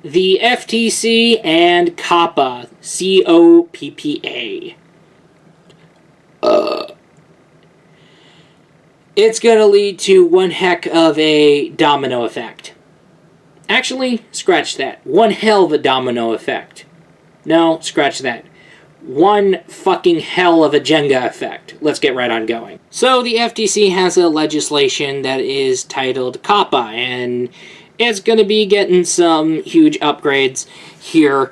The FTC and COPPA, COPPA. It's going to lead to one heck of a domino effect. Actually, scratch that. One hell of a domino effect. No, scratch that. One fucking hell of a Jenga effect. Let's get right on going. So the FTC has a legislation that is titled COPPA, and it's going to be getting some huge upgrades here.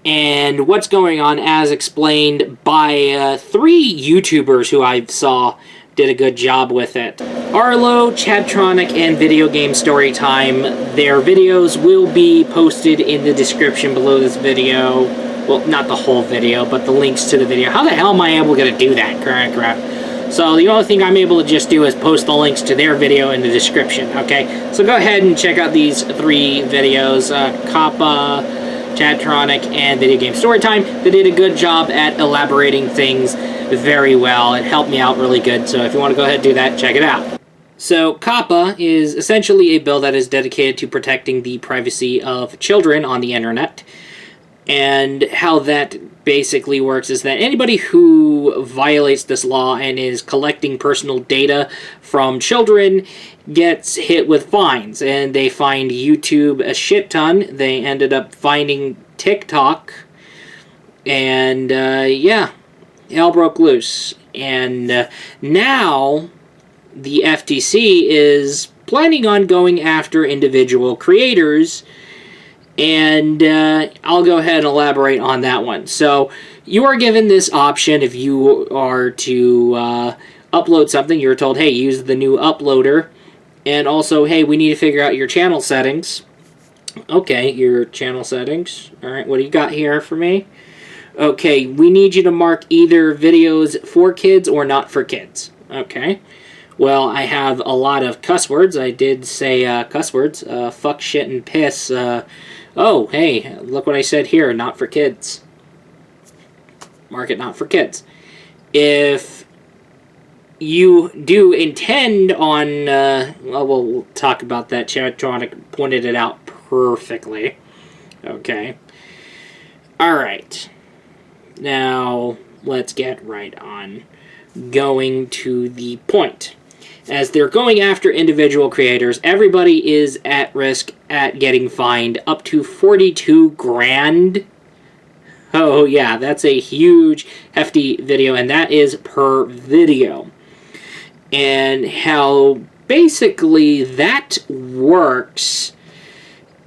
And what's going on, as explained by 3 YouTubers who I saw did a good job with it. Arlo, Chadtronic, and Video Game Storytime. Their videos will be posted in the description below this video. Well, not the whole video, but the links to the video. How the hell am I able to do that? Crap. So the only thing I'm able to just do is post the links to their video in the description, okay? So go ahead and check out these 3 videos. COPPA, Chadtronic, and Video Game Storytime. They did a good job at elaborating things very well. It helped me out really good, so if you want to go ahead and do that, check it out. So COPPA is essentially a bill that is dedicated to protecting the privacy of children on the internet. And how that basically works is that anybody who violates this law and is collecting personal data from children gets hit with fines. And they fined YouTube a shit ton. They ended up finding TikTok. And, yeah, hell broke loose. And now the FTC is planning on going after individual creators. And I'll go ahead and elaborate on that one. So you are given this option if you are to upload something. You're told, hey, use the new uploader. And also, hey, we need to figure out your channel settings. Okay, your channel settings. All right, what do you got here for me? Okay, we need you to mark either videos for kids or not for kids. Okay. Well, I have a lot of cuss words. I did say cuss words. Fuck, shit, and piss. Oh, hey, look what I said here. Not for kids. Mark it not for kids. If you do intend on... well, we'll talk about that. Chadtronic pointed it out perfectly. Okay. Alright. Now, let's get right on going to the point. As they're going after individual creators, everybody is at risk at getting fined up to 42 grand. Oh yeah, that's a huge, hefty video, and that is per video. And how basically that works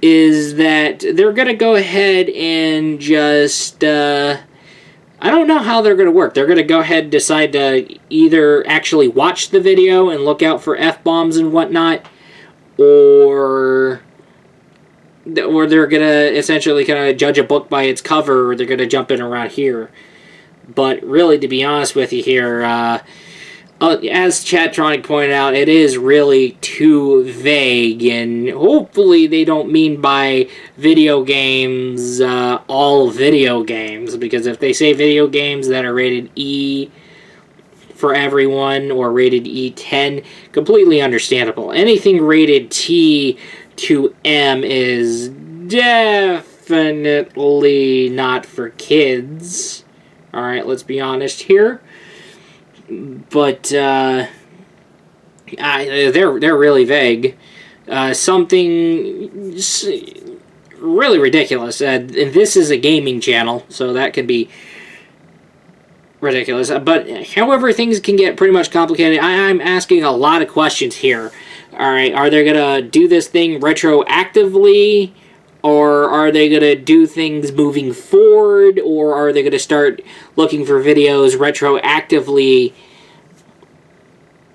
is that they're going to go ahead and just... I don't know how they're going to work. They're going to go ahead and decide to either actually watch the video and look out for F-bombs and whatnot, or they're going to essentially kind of judge a book by its cover, or they're going to jump in around here. But really, to be honest with you here, as Chadtronic pointed out, it is really too vague, and hopefully they don't mean by video games all video games, because if they say video games that are rated E for everyone or rated E10, completely understandable. Anything rated T to M is definitely not for kids. Alright, let's be honest here. But they're really vague. Something really ridiculous. And this is a gaming channel, so that could be ridiculous. But however, things can get pretty much complicated. I'm asking a lot of questions here. All right, are they gonna do this thing retroactively? Or are they going to do things moving forward? Or are they going to start looking for videos retroactively?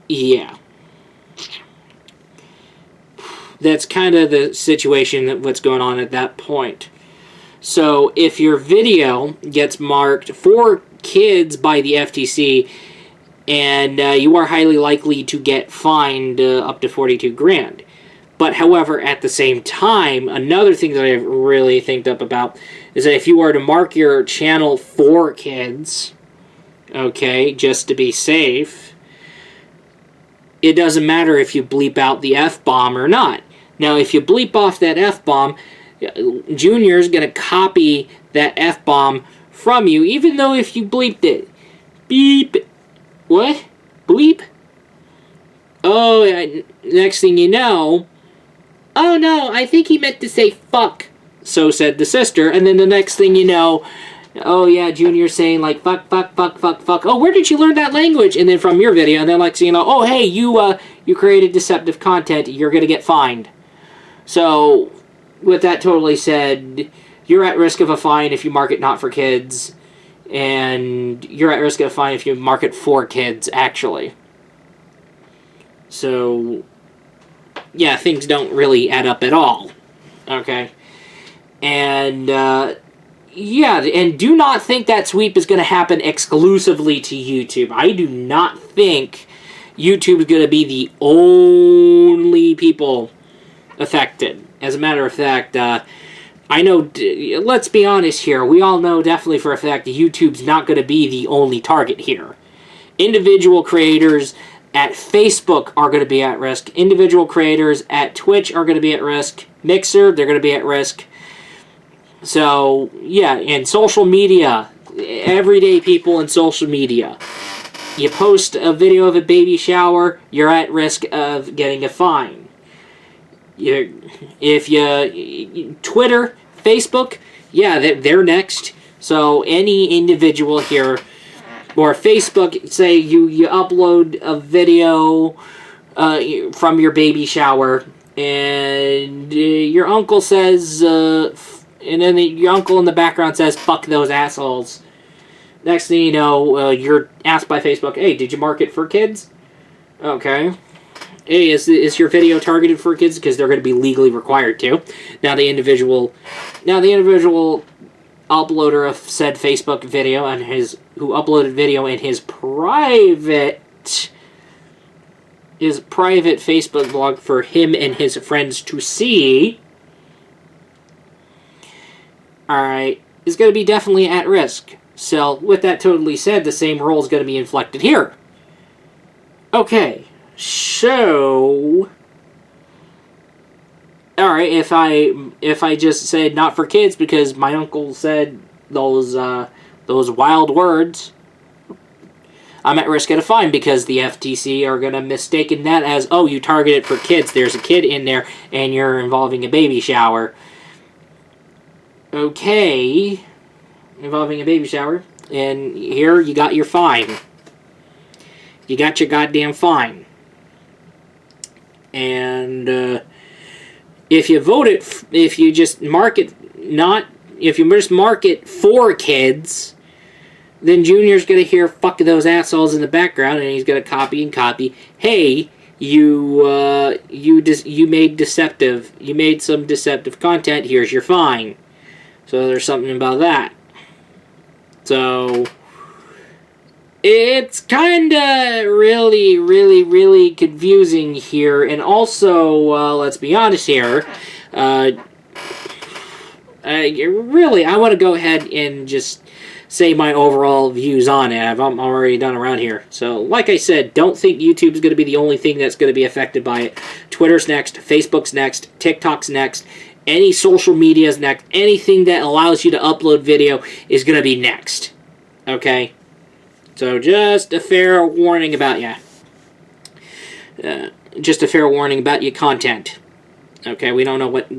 Yeah. That's kind of the situation, what's going on at that point. So if your video gets marked for kids by the FTC, and you are highly likely to get fined up to 42 grand. But, however, at the same time, another thing that I've really thinked up about is that if you were to mark your channel for kids, okay, just to be safe, it doesn't matter if you bleep out the F-bomb or not. Now, if you bleep off that F-bomb, Junior's going to copy that F-bomb from you, even though if you bleeped it. Beep. What? Bleep? Oh, next thing you know, oh no, I think he meant to say fuck. So said the sister, and then the next thing you know, oh yeah, Junior's saying like fuck, fuck, fuck, fuck, fuck. Oh, where did you learn that language? And then from your video, and then like, so you know, oh hey, you created deceptive content, you're gonna get fined. So, with that totally said, you're at risk of a fine if you mark it not for kids, and you're at risk of a fine if you mark it for kids, actually. So, yeah, things don't really add up at all. Okay? And, yeah, and do not think that sweep is going to happen exclusively to YouTube. I do not think YouTube is going to be the only people affected. As a matter of fact, I know, let's be honest here, we all know definitely for a fact that YouTube's not going to be the only target here. Individual creators at Facebook are going to be at risk. Individual creators at Twitch are going to be at risk. Mixer, they're going to be at risk. So, yeah, and social media. Everyday people in social media. You post a video of a baby shower, you're at risk of getting a fine. If you Twitter, Facebook, yeah, they're next. So any individual here, or Facebook, say you upload a video from your baby shower, and your uncle says, and then your uncle in the background says, "Fuck those assholes." Next thing you know, you're asked by Facebook, "Hey, did you mark it for kids?" Okay. Hey, is your video targeted for kids? Because they're going to be legally required to. Now the individual uploader of said Facebook video and who uploaded video in his private Facebook blog for him and his friends to see, alright, is going to be definitely at risk. So, with that totally said, the same rule is going to be inflicted here. Okay, so, alright, if I just said not for kids because my uncle said those wild words, I'm at risk of a fine because the FTC are going to mistake that as, oh, you targeted for kids. There's a kid in there and you're involving a baby shower. Okay, involving a baby shower, and here you got your fine. You got your goddamn fine. And if you just mark it for kids, then Junior's going to hear "fuck those assholes" in the background, and he's going to copy and copy. Hey, you made some deceptive content. Here's your fine. So there's something about that. So it's kind of really confusing here, and also let's be honest here. I want to go ahead and just say my overall views on it. I'm already done around here. So, like I said, don't think YouTube is going to be the only thing that's going to be affected by it. Twitter's next, Facebook's next, TikTok's next, any social media's next. Anything that allows you to upload video is going to be next. Okay? So, just a fair warning about you. Just a fair warning about your content. Okay, we don't know what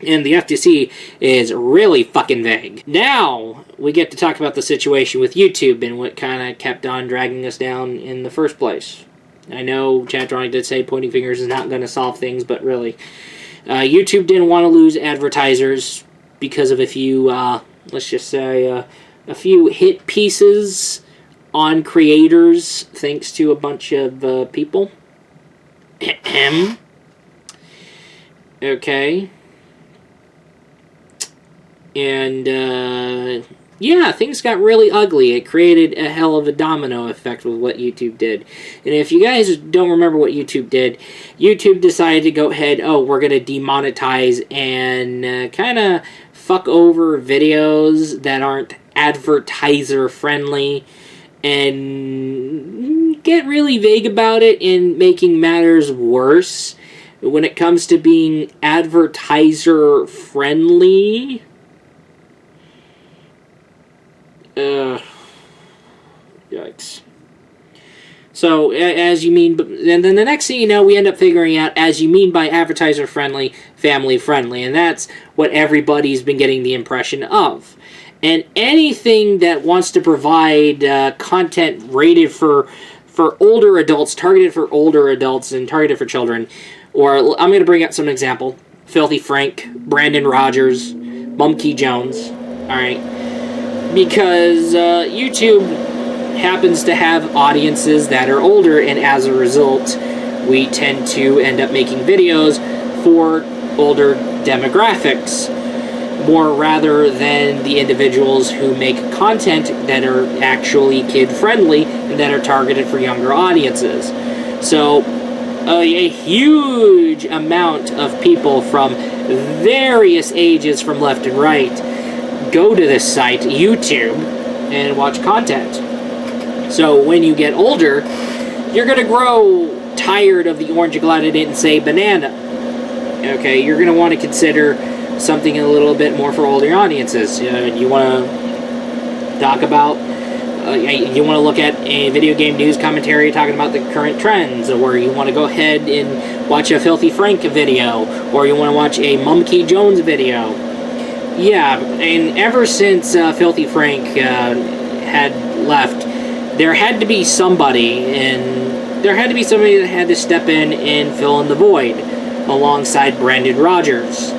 and the FTC is really fucking vague. Now, we get to talk about the situation with YouTube and what kind of kept on dragging us down in the first place. I know Chatronic did say pointing fingers is not going to solve things, but really, YouTube didn't want to lose advertisers because of a few, let's just say, a few hit pieces on creators, thanks to a bunch of people. Okay. And, yeah, things got really ugly. It created a hell of a domino effect with what YouTube did. And if you guys don't remember what YouTube did, YouTube decided to go ahead, oh, we're going to demonetize and kind of fuck over videos that aren't advertiser-friendly and get really vague about it, and making matters worse, when it comes to being advertiser friendly, yikes. So, as you mean, and then the next thing you know, we end up figuring out, as you mean by advertiser friendly, family friendly, and that's what everybody's been getting the impression of. And anything that wants to provide content rated for older adults, targeted for older adults and targeted for children, or I'm going to bring up some example: Filthy Frank, Brandon Rogers, Mumkey Jones, alright? Because YouTube happens to have audiences that are older, and as a result, we tend to end up making videos for older demographics, more rather than the individuals who make content that are actually kid-friendly and that are targeted for younger audiences. So, a huge amount of people from various ages from left and right go to this site, YouTube, and watch content. So when you get older, you're going to grow tired of the orange. Glad I didn't say banana. Okay, you're going to want to consider something a little bit more for older audiences. You want to talk about, you want to look at a video game news commentary talking about the current trends, or you want to go ahead and watch a Filthy Frank video, or you want to watch a Mumkey Jones video. Yeah, and ever since Filthy Frank had left, there had to be somebody, and there had to be somebody that had to step in and fill in the void alongside Brandon Rogers.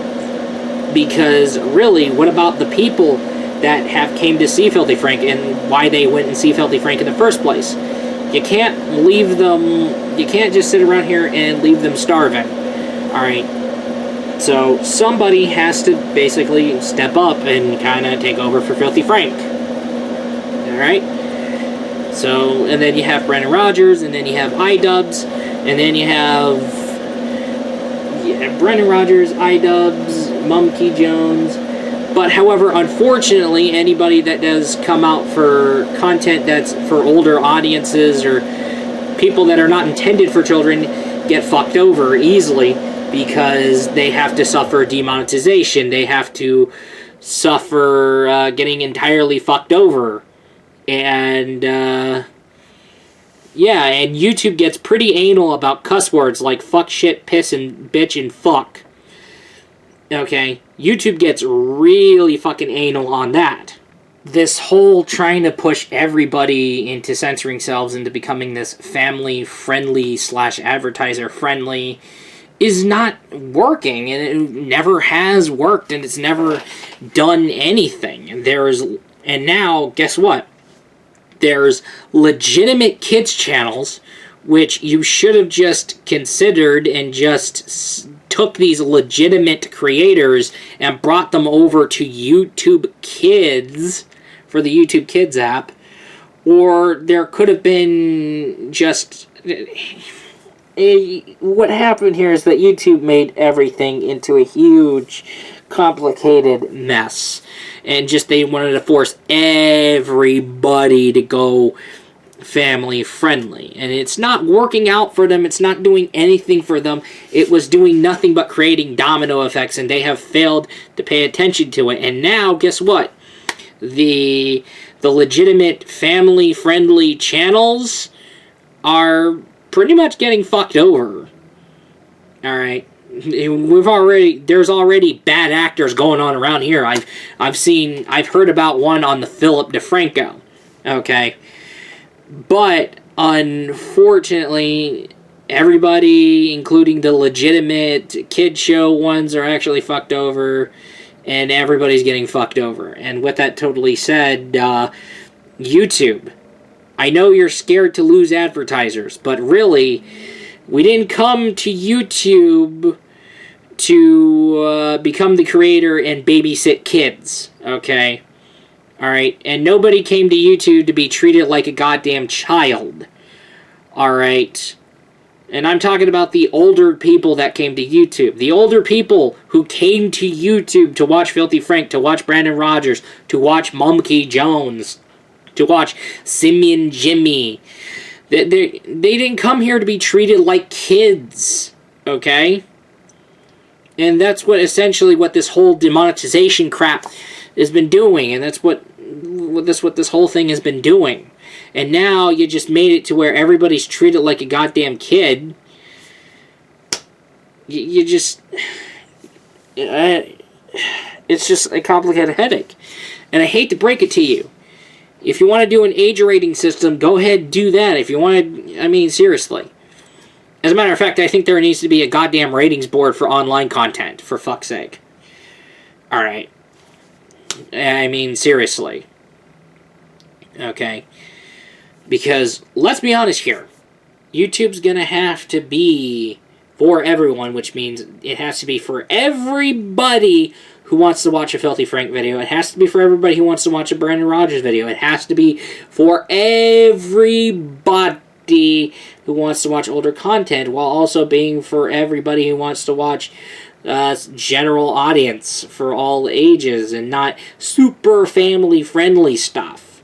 Because really, what about the people that have came to see Filthy Frank and why they went and see Filthy Frank in the first place? You can't leave them, you can't just sit around here and leave them starving. Alright? So somebody has to basically step up and kind of take over for Filthy Frank. Alright? So, and then you have Brandon Rogers, and then you have iDubbbz, and then you have Brandon Rogers, iDubbbz, Mumkey Jones. But however, unfortunately, anybody that does come out for content that's for older audiences or people that are not intended for children get fucked over easily because they have to suffer demonetization. They have to suffer getting entirely fucked over. And, yeah, and YouTube gets pretty anal about cuss words like fuck, shit, piss, and bitch, and fuck. Okay? YouTube gets really fucking anal on that. This whole trying to push everybody into censoring themselves into becoming this family-friendly / advertiser-friendly is not working, and it never has worked, and it's never done anything. And now, guess what? There's legitimate kids channels, which you should have just considered and just took these legitimate creators and brought them over to YouTube Kids for the YouTube Kids app. Or there could have been just... what happened here is that YouTube made everything into a huge, complicated mess. And just they wanted to force everybody to go family friendly. And it's not working out for them. It's not doing anything for them. It was doing nothing but creating domino effects, and they have failed to pay attention to it. And now, guess what? The legitimate family friendly channels are pretty much getting fucked over. Alright? There's already bad actors going on around here. I've heard about one on the Philip DeFranco. Okay? But, unfortunately, everybody, including the legitimate kid show ones, are actually fucked over, and everybody's getting fucked over. And with that totally said, YouTube, I know you're scared to lose advertisers, but really, we didn't come to YouTube to become the creator and babysit kids, okay? Alright? And nobody came to YouTube to be treated like a goddamn child. Alright? And I'm talking about the older people that came to YouTube. The older people who came to YouTube to watch Filthy Frank, to watch Brandon Rogers, to watch Mumkey Jones, to watch Simeon Jimmy. They didn't come here to be treated like kids. Okay? And that's what essentially what this whole demonetization crap has been doing, and that's what this whole thing has been doing. And now you just made it to where everybody's treated like a goddamn kid. You just... it's just a complicated headache. And I hate to break it to you. If you want to do an age rating system, go ahead and do that. If you want to... I mean, seriously. As a matter of fact, I think there needs to be a goddamn ratings board for online content, for fuck's sake. Alright. I mean, seriously. Okay. Because, let's be honest here. YouTube's gonna have to be for everyone, which means it has to be for everybody who wants to watch a Filthy Frank video. It has to be for everybody who wants to watch a Brandon Rogers video. It has to be for everybody who wants to watch older content, while also being for everybody who wants to watch general audience for all ages and not super family friendly stuff.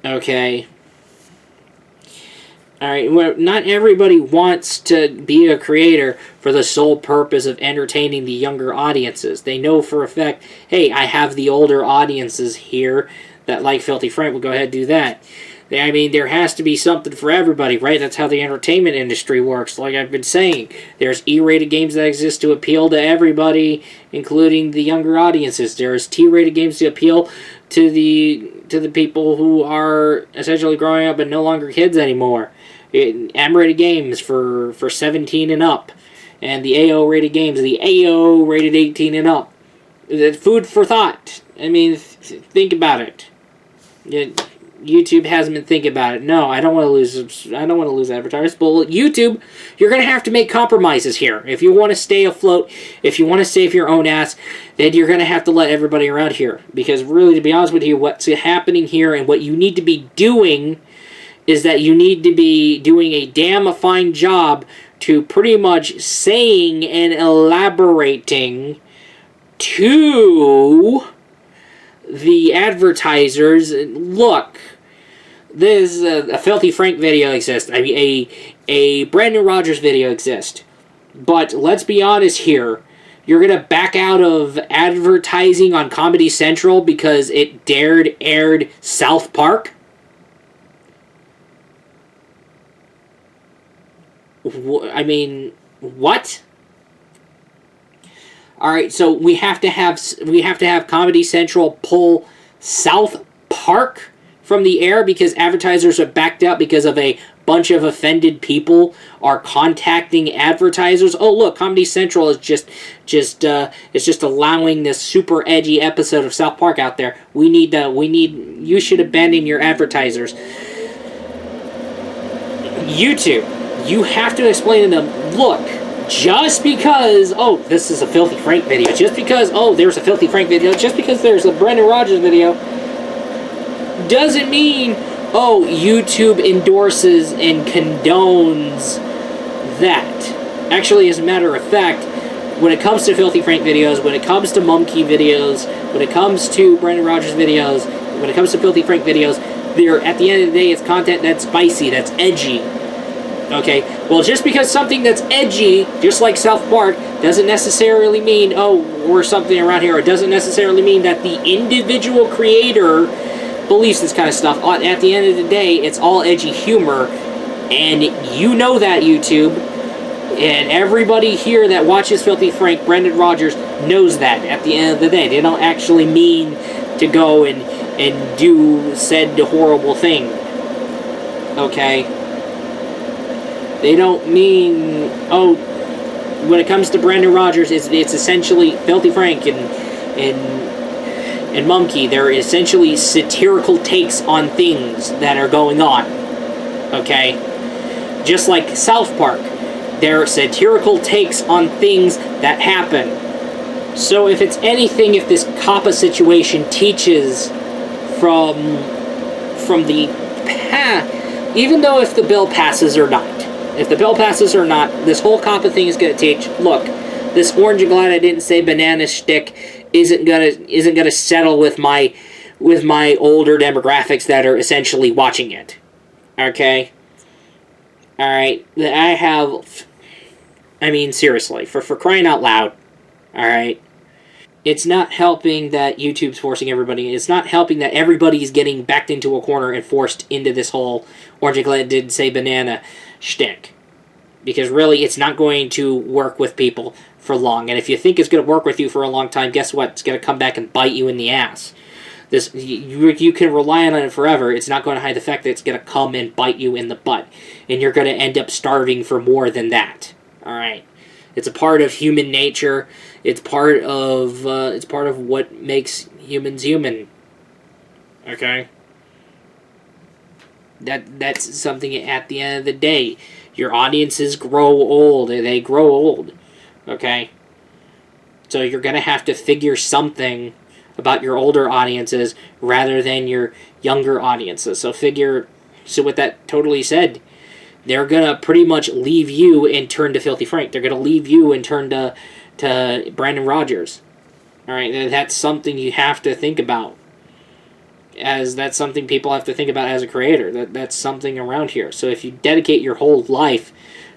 Okay. Alright, well, not everybody wants to be a creator for the sole purpose of entertaining the younger audiences. They know for a fact, hey, I have the older audiences here that like Filthy Frank, will go ahead and do that. I mean, there has to be something for everybody, right? That's how the entertainment industry works, like I've been saying. There's E-rated games that exist to appeal to everybody, including the younger audiences. There's T-rated games to appeal to the people who are essentially growing up and no longer kids anymore. M-rated games for 17 and up. And the AO-rated games, the AO-rated 18 and up. Food for thought. I mean, think about it. YouTube hasn't been thinking about it. No, I don't want to lose advertisers. But YouTube, you're going to have to make compromises here. If you want to stay afloat, if you want to save your own ass, then you're going to have to let everybody around here. Because really, to be honest with you, what's happening here and what you need to be doing is that you need to be doing a damn fine job to pretty much saying and elaborating to the advertisers, look, there's a Filthy Frank video exists. I mean, a Brandon Rogers video exists. But let's be honest here. You're going to back out of advertising on Comedy Central because it aired South Park? I mean, what? Alright, so we have to have Comedy Central pull South Park from the air because advertisers are backed out because of a bunch of offended people are contacting advertisers. Oh, look, Comedy Central is just allowing this super edgy episode of South Park out there. You should abandon your advertisers. YouTube, you have to explain to them, look, just because, oh, this is a Filthy Frank video, just because, oh, there's a Filthy Frank video, just because there's a Brandon Rogers video, doesn't mean, oh, YouTube endorses and condones that. Actually, as a matter of fact, when it comes to Filthy Frank videos, when it comes to Mumkey videos, when it comes to Brandon Rogers videos, when it comes to Filthy Frank videos, at the end of the day, it's content that's spicy, that's edgy. Okay, well, just because something that's edgy, just like South Park, doesn't necessarily mean, oh, we're something around here. It doesn't necessarily mean that the individual creator believes this kind of stuff. At the end of the day, it's all edgy humor, and you know that, YouTube. And everybody here that watches Filthy Frank, Brandon Rogers, knows that at the end of the day. They don't actually mean to go and do said horrible thing. Okay? They don't mean, oh, when it comes to Brandon Rogers, it's essentially Filthy Frank and Mumkey. They're essentially satirical takes on things that are going on. Okay? Just like South Park. They're satirical takes on things that happen. So if it's anything, if this COPPA situation teaches from the past, even though if the bill passes or not, if the bill passes or not, this whole COPPA thing is going to teach, look, this orange and glad I didn't say banana shtick isn't gonna settle with my older demographics that are essentially watching it. Okay? Alright, I mean, seriously, for crying out loud, Alright? It's not helping that YouTube's forcing everybody. It's not helping that everybody's getting backed into a corner and forced into this whole orange and glad didn't say banana shtick. Because really, it's not going to work with people for long. And if you think it's going to work with you for a long time, guess what? It's going to come back and bite you in the ass. You can rely on it forever. It's not going to hide the fact that it's going to come and bite you in the butt. And you're going to end up starving for more than that. Alright? It's a part of human nature. It's part of what makes humans human. Okay? That's something at the end of the day. Your audiences grow old. They grow old. Okay? So you're going to have to figure something about your older audiences rather than your younger audiences. So what that totally said, they're going to pretty much leave you and turn to Filthy Frank. They're going to leave you and turn to Brandon Rogers. Alright? That's something you have to think about. That's something people have to think about as a creator. That's something around here. So if you dedicate your whole life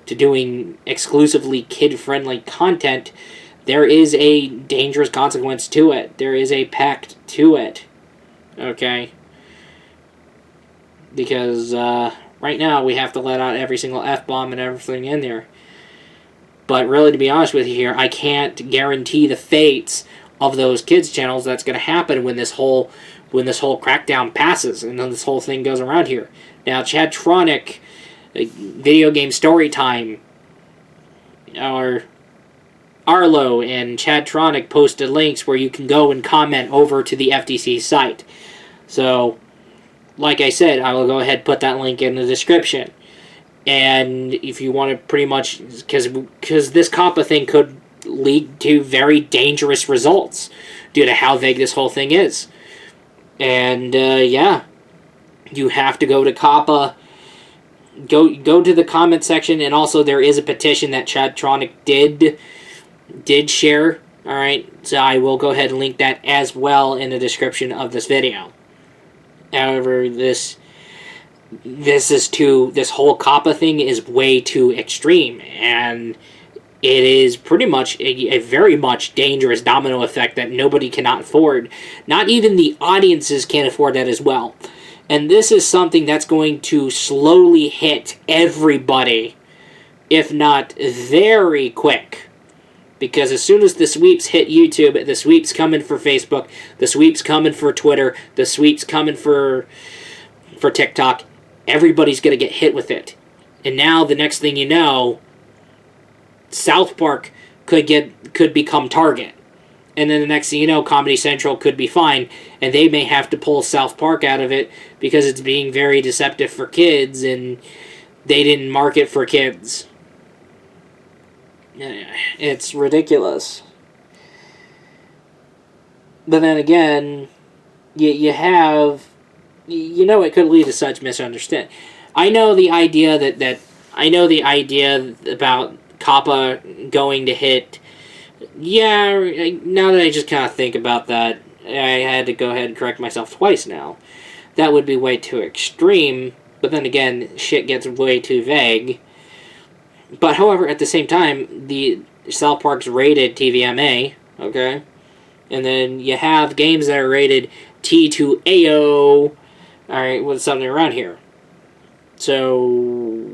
to doing exclusively kid-friendly content, there is a dangerous consequence to it. There is a pact to it. Okay? Because right now we have to let out every single F-bomb and everything in there. But really, to be honest with you here, I can't guarantee the fates of those kids' channels that's going to happen when this whole crackdown passes and then this whole thing goes around here. Now, Chad Tronic, Video Game Storytime, or Arlo and Chad Tronic posted links where you can go and comment over to the FTC site. So, like I said, I will go ahead and put that link in the description. And if you want to pretty much, because this COPPA thing could lead to very dangerous results due to how vague this whole thing is. And, yeah, you have to go to COPPA, go to the comment section, and also there is a petition that Chad Tronic did share. Alright, so I will go ahead and link that as well in the description of this video. However, this whole COPPA thing is way too extreme, and it is pretty much a very much dangerous domino effect that nobody cannot afford. Not even the audiences can afford that as well. And this is something that's going to slowly hit everybody, if not very quick. Because as soon as the sweeps hit YouTube, the sweeps coming for Facebook, the sweeps coming for Twitter, the sweeps coming for TikTok, everybody's going to get hit with it. And now, the next thing you know, South Park could become target. And then the next thing you know, Comedy Central could be fine, and they may have to pull South Park out of it because it's being very deceptive for kids, and they didn't market for kids. It's ridiculous. But then again, it could lead to such misunderstanding. I know the idea about COPPA going to hit. Yeah, now that I just kind of think about that, I had to go ahead and correct myself twice now. That would be way too extreme, but then again, shit gets way too vague. But however, at the same time, the South Park's rated TVMA, okay? And then you have games that are rated T2AO, alright, with something around here. So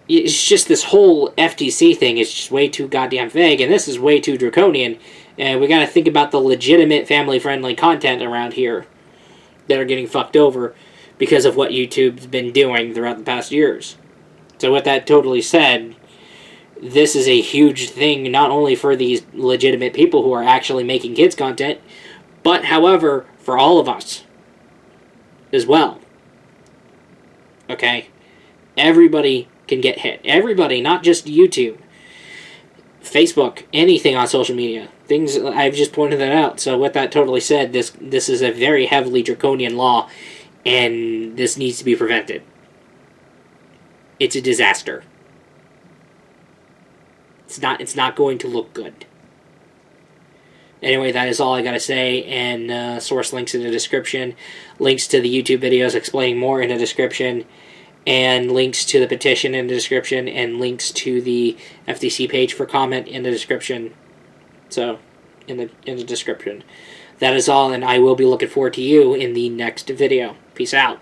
it's just this whole FTC thing is just way too goddamn vague, and this is way too draconian, and we gotta think about the legitimate family-friendly content around here that are getting fucked over because of what YouTube's been doing throughout the past years. So with that totally said, this is a huge thing not only for these legitimate people who are actually making kids content, but however, for all of us as well. Okay? Everybody can get hit. Everybody, not just YouTube. Facebook, anything on social media. Things, I've just pointed that out. So with that totally said, this is a very heavily draconian law, and this needs to be prevented. It's a disaster. It's not going to look good. Anyway, that is all I gotta say, and source links in the description. Links to the YouTube videos explaining more in the description. and links to the petition in the description, and links to the FTC page for comment in the description. So, in the description. That is all, and I will be looking forward to you in the next video. Peace out.